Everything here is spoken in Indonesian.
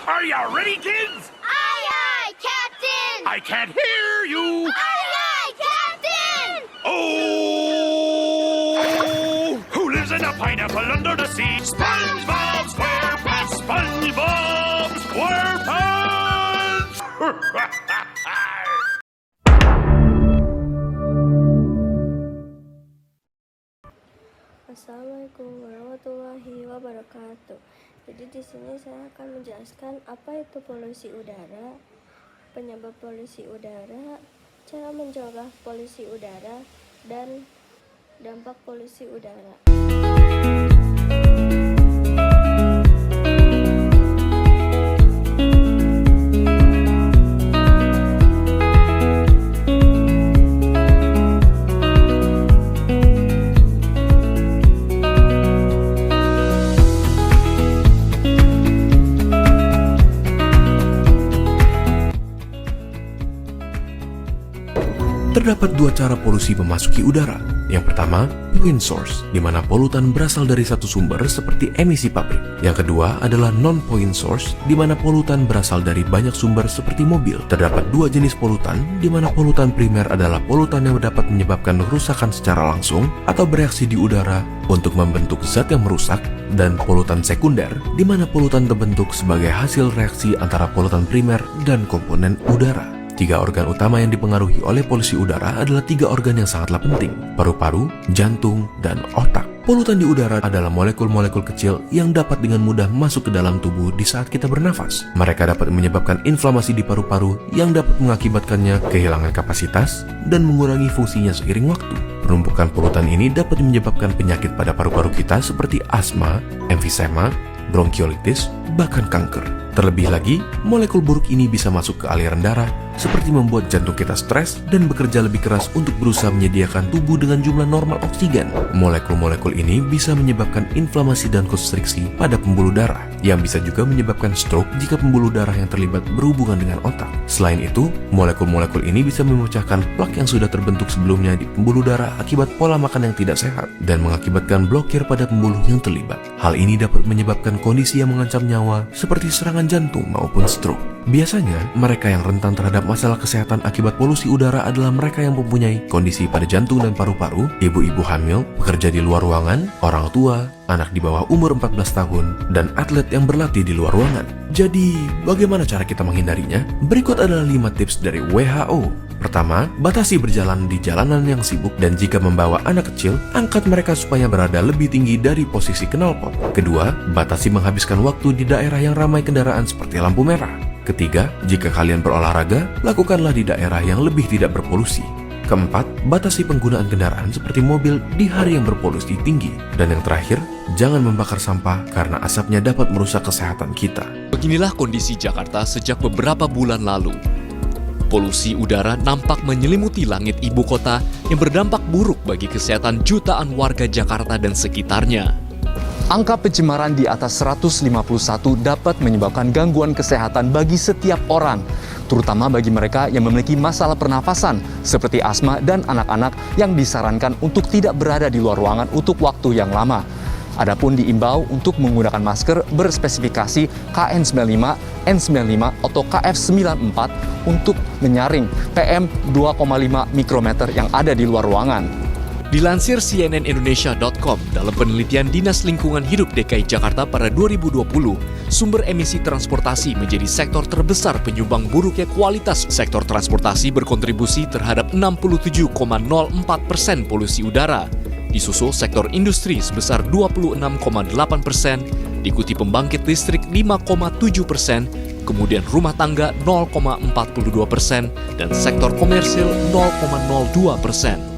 Are you ready, kids? Aye, aye, Captain! I can't hear you. Aye, aye, Captain! Oh! Who lives in a pineapple under the sea? SpongeBob SquarePants! SpongeBob SquarePants! Assalamualaikum warahmatullahi wabarakatuh. Jadi di sini saya akan menjelaskan apa itu polusi udara, penyebab polusi udara, cara mencegah polusi udara, dan dampak polusi udara. Terdapat dua cara polusi memasuki udara. Yang pertama, point source, di mana polutan berasal dari satu sumber seperti emisi pabrik. Yang kedua adalah non-point source, di mana polutan berasal dari banyak sumber seperti mobil. Terdapat dua jenis polutan, di mana polutan primer adalah polutan yang dapat menyebabkan kerusakan secara langsung atau bereaksi di udara untuk membentuk zat yang merusak, dan polutan sekunder, di mana polutan terbentuk sebagai hasil reaksi antara polutan primer dan komponen udara. Tiga organ utama yang dipengaruhi oleh polusi udara adalah tiga organ yang sangatlah penting: paru-paru, jantung, dan otak. Polutan di udara adalah molekul-molekul kecil yang dapat dengan mudah masuk ke dalam tubuh di saat kita bernafas. Mereka dapat menyebabkan inflamasi di paru-paru yang dapat mengakibatkannya kehilangan kapasitas dan mengurangi fungsinya seiring waktu. Penumpukan polutan ini dapat menyebabkan penyakit pada paru-paru kita seperti asma, emfisema, bronkiolitis, bahkan kanker. Terlebih lagi, molekul buruk ini bisa masuk ke aliran darah, seperti membuat jantung kita stres dan bekerja lebih keras untuk berusaha menyediakan tubuh dengan jumlah normal oksigen. Molekul-molekul ini bisa menyebabkan inflamasi dan konstriksi pada pembuluh darah, yang bisa juga menyebabkan stroke jika pembuluh darah yang terlibat berhubungan dengan otak. Selain itu, molekul-molekul ini bisa memecahkan plak yang sudah terbentuk sebelumnya di pembuluh darah akibat pola makan yang tidak sehat, dan mengakibatkan blokir pada pembuluh yang terlibat. Hal ini dapat menyebabkan kondisi yang mengancam nyawa, seperti serangan jantung maupun stroke. Biasanya, mereka yang rentan terhadap masalah kesehatan akibat polusi udara adalah mereka yang mempunyai kondisi pada jantung dan paru-paru, ibu-ibu hamil, pekerja di luar ruangan, orang tua, anak di bawah umur 14 tahun, dan atlet yang berlatih di luar ruangan. Jadi, bagaimana cara kita menghindarinya? Berikut adalah 5 tips dari WHO. Pertama, batasi berjalan di jalanan yang sibuk, dan jika membawa anak kecil, angkat mereka supaya berada lebih tinggi dari posisi knalpot. Kedua, batasi menghabiskan waktu di daerah yang ramai kendaraan seperti lampu merah. Ketiga, jika kalian berolahraga, lakukanlah di daerah yang lebih tidak berpolusi. Keempat, batasi penggunaan kendaraan seperti mobil di hari yang berpolusi tinggi. Dan yang terakhir, jangan membakar sampah karena asapnya dapat merusak kesehatan kita. Beginilah kondisi Jakarta sejak beberapa bulan lalu. Polusi udara nampak menyelimuti langit ibu kota yang berdampak buruk bagi kesehatan jutaan warga Jakarta dan sekitarnya. Angka pencemaran di atas 151 dapat menyebabkan gangguan kesehatan bagi setiap orang, terutama bagi mereka yang memiliki masalah pernafasan seperti asma dan anak-anak yang disarankan untuk tidak berada di luar ruangan untuk waktu yang lama. Adapun diimbau untuk menggunakan masker berspesifikasi KN95, N95 atau KF94 untuk menyaring PM2,5 mikrometer yang ada di luar ruangan. Dilansir cnnindonesia.com, dalam penelitian Dinas Lingkungan Hidup DKI Jakarta pada 2020, sumber emisi transportasi menjadi sektor terbesar penyumbang buruknya kualitas. Sektor transportasi berkontribusi terhadap 67,04% polusi udara. Disusul sektor industri sebesar 26,8%, diikuti pembangkit listrik 5,7%, kemudian rumah tangga 0,42%, dan sektor komersil 0,02%.